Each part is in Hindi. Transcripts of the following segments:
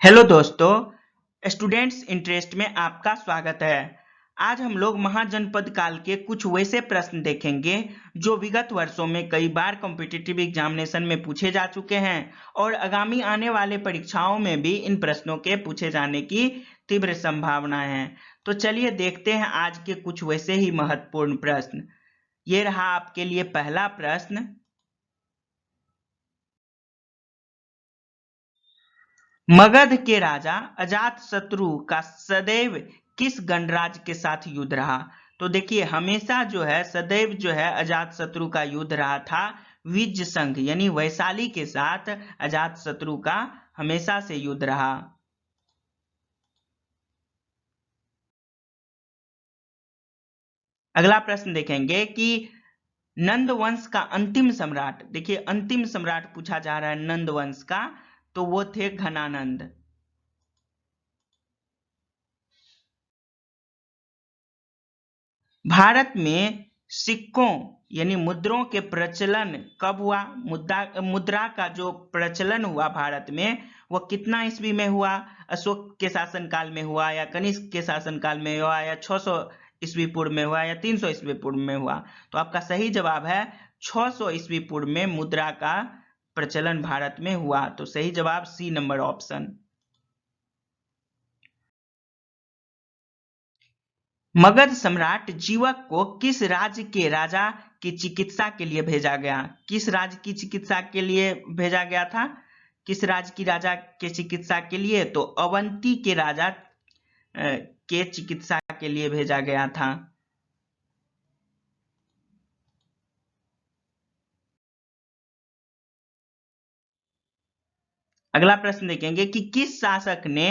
हेलो दोस्तों, स्टूडेंट्स इंटरेस्ट में आपका स्वागत है। आज हम लोग महाजनपद काल के कुछ वैसे प्रश्न देखेंगे जो विगत वर्षों में कई बार कॉम्पिटिटिव एग्जामिनेशन में पूछे जा चुके हैं और आगामी आने वाले परीक्षाओं में भी इन प्रश्नों के पूछे जाने की तीव्र संभावना है। तो चलिए देखते हैं आज के कुछ वैसे ही महत्वपूर्ण प्रश्न। ये रहा आपके लिए पहला प्रश्न। मगध के राजा अजातशत्रु का सदैव किस गणराज्य के साथ युद्ध रहा? तो देखिए, हमेशा जो है सदैव जो है अजातशत्रु का युद्ध रहा था विज्य संघ यानी वैशाली के साथ अजातशत्रु का हमेशा से युद्ध रहा। अगला प्रश्न देखेंगे कि नंद वंश का अंतिम सम्राट, देखिए अंतिम सम्राट पूछा जा रहा है नंद वंश का, तो वो थे घनानंद। भारत में सिक्कों यानी मुद्राओं के प्रचलन कब हुआ? मुद्रा का जो प्रचलन हुआ भारत में वो कितना ईस्वी में हुआ? अशोक के शासनकाल में हुआ या कनिष्क के शासनकाल में हुआ या 600 ईस्वी पूर्व में हुआ या 300 ईस्वी पूर्व में हुआ? तो आपका सही जवाब है 600 ईस्वी पूर्व में मुद्रा का प्रचलन भारत में हुआ। तो सही जवाब सी नंबर ऑप्शन। मगध सम्राट जीवक को किस राज्य के राजा की चिकित्सा के लिए भेजा गया? किस राज्य की चिकित्सा के लिए भेजा गया था? किस राज्य की राजा के चिकित्सा के लिए? तो अवंती के राजा के चिकित्सा के लिए भेजा गया था। अगला प्रश्न देखेंगे कि किस शासक ने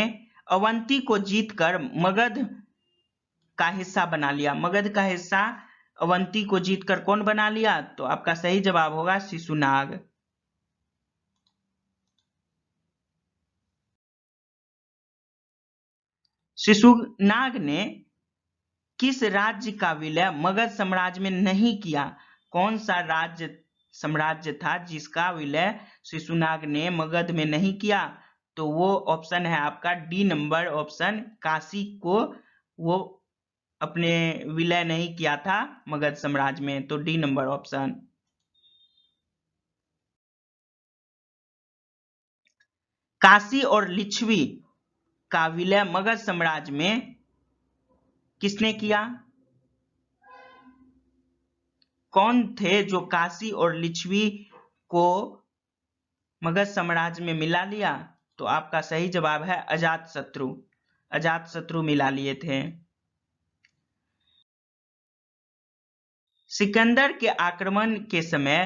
अवंती को जीतकर मगध का हिस्सा बना लिया? मगध का हिस्सा अवंती को जीतकर कौन बना लिया? तो आपका सही जवाब होगा शिशुनाग। शिशुनाग ने किस राज्य का विलय मगध साम्राज्य में नहीं किया? कौन सा राज्य साम्राज्य था जिसका विलय शिशुनाग ने मगध में नहीं किया? तो वो ऑप्शन है आपका डी नंबर ऑप्शन, काशी को वो अपने विलय नहीं किया था मगध साम्राज्य में। तो डी नंबर ऑप्शन। काशी और लिच्छवी का विलय मगध साम्राज्य में किसने किया? कौन थे जो काशी और लिच्छवी को मगध साम्राज्य में मिला लिया? तो आपका सही जवाब है अजातशत्रु। अजातशत्रु मिला लिए थे। सिकंदर के आक्रमण के समय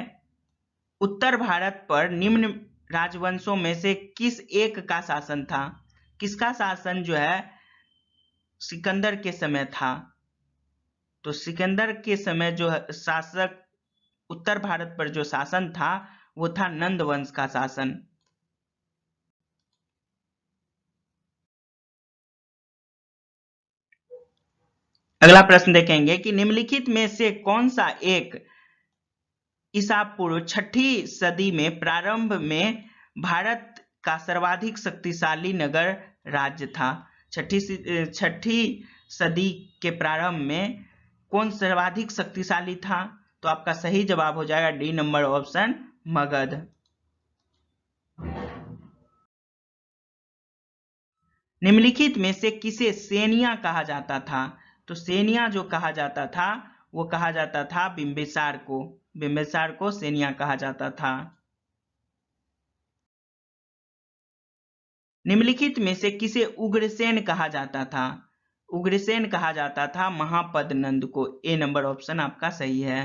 उत्तर भारत पर निम्न राजवंशों में से किस एक का शासन था? किसका शासन जो है सिकंदर के समय था? तो सिकंदर के समय जो शासक उत्तर भारत पर जो शासन था वो था नंद वंश का शासन। अगला प्रश्न देखेंगे कि निम्नलिखित में से कौन सा एक ईसा पूर्व 6ठी सदी में प्रारंभ में भारत का सर्वाधिक शक्तिशाली नगर राज्य था? छठी सदी के प्रारंभ में कौन सर्वाधिक शक्तिशाली था? तो आपका सही जवाब हो जाएगा डी नंबर ऑप्शन, मगध। निम्नलिखित में से किसे सेनिया कहा जाता था? तो सेनिया जो कहा जाता था वो कहा जाता था बिंबिसार को। बिंबिसार को सेनिया कहा जाता था। निम्नलिखित में से किसे उग्रसेन कहा जाता था? उग्रसेन कहा जाता था महापद नंद को। ए नंबर ऑप्शन आपका सही है।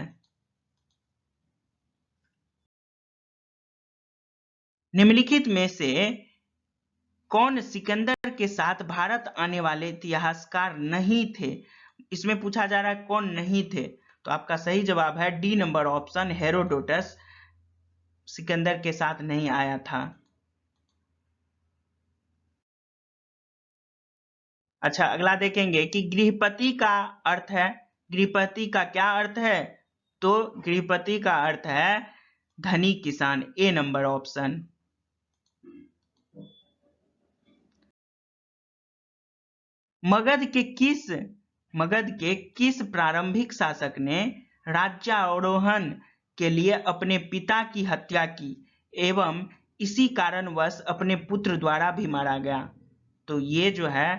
निम्नलिखित में से कौन सिकंदर के साथ भारत आने वाले इतिहासकार नहीं थे? इसमें पूछा जा रहा है कौन नहीं थे। तो आपका सही जवाब है D number option, Herodotus Sikandar के साथ नहीं आया था। अच्छा, अगला देखेंगे कि गृहपति का अर्थ है, गृहपति का क्या अर्थ है? तो गृहपति का अर्थ है धनी किसान। ए नंबर ऑप्शन। मगध के किस प्रारंभिक शासक ने राज्यारोहण के लिए अपने पिता की हत्या की एवं इसी कारणवश अपने पुत्र द्वारा भी मारा गया? तो ये जो है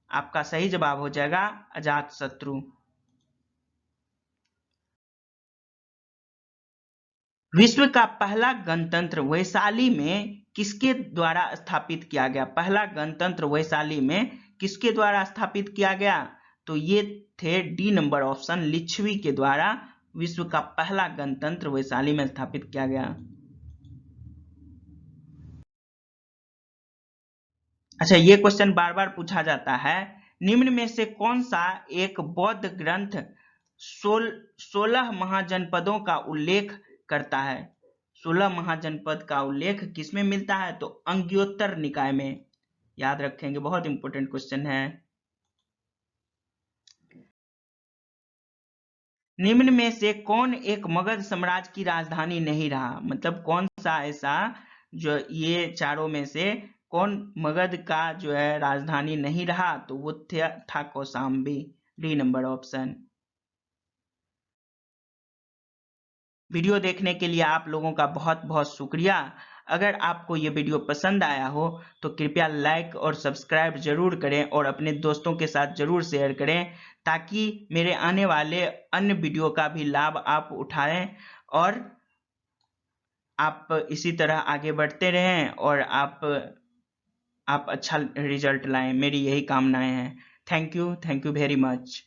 आपका सही जवाब हो जाएगा अजातशत्रु। विश्व का पहला गणतंत्र वैशाली में किसके द्वारा स्थापित किया गया? पहला गणतंत्र वैशाली में किसके द्वारा स्थापित किया गया? तो ये थे डी नंबर ऑप्शन, लिच्छवी के द्वारा विश्व का पहला गणतंत्र वैशाली में स्थापित किया गया। अच्छा, ये क्वेश्चन बार बार पूछा जाता है, निम्न में से कौन सा एक बौद्ध ग्रंथ 16 महाजनपदों का उल्लेख करता है? 16 महाजनपद का उल्लेख किसमें मिलता है? तो अंग्योत्तर निकाय में। याद रखेंगे, बहुत इंपॉर्टेंट क्वेश्चन है। निम्न में से कौन एक मगध साम्राज्य की राजधानी नहीं रहा? मतलब कौन सा ऐसा, जो ये चारों में से कौन मगध का जो है राजधानी नहीं रहा? तो वो था Kaushambi, D number option. Video देखने के लिए आप लोगों का बहुत बहुत शुक्रिया। अगर आपको ये वीडियो पसंद आया हो तो कृपया लाइक और सब्सक्राइब जरूर करें और अपने दोस्तों के साथ जरूर शेयर करें, ताकि मेरे आने वाले अन्य वीडियो का भी लाभ आप उठाएं और आप इसी तरह आगे बढ़ते रहें और आप अच्छा रिजल्ट लाएं। मेरी यही कामनाएं हैं। Thank you very much.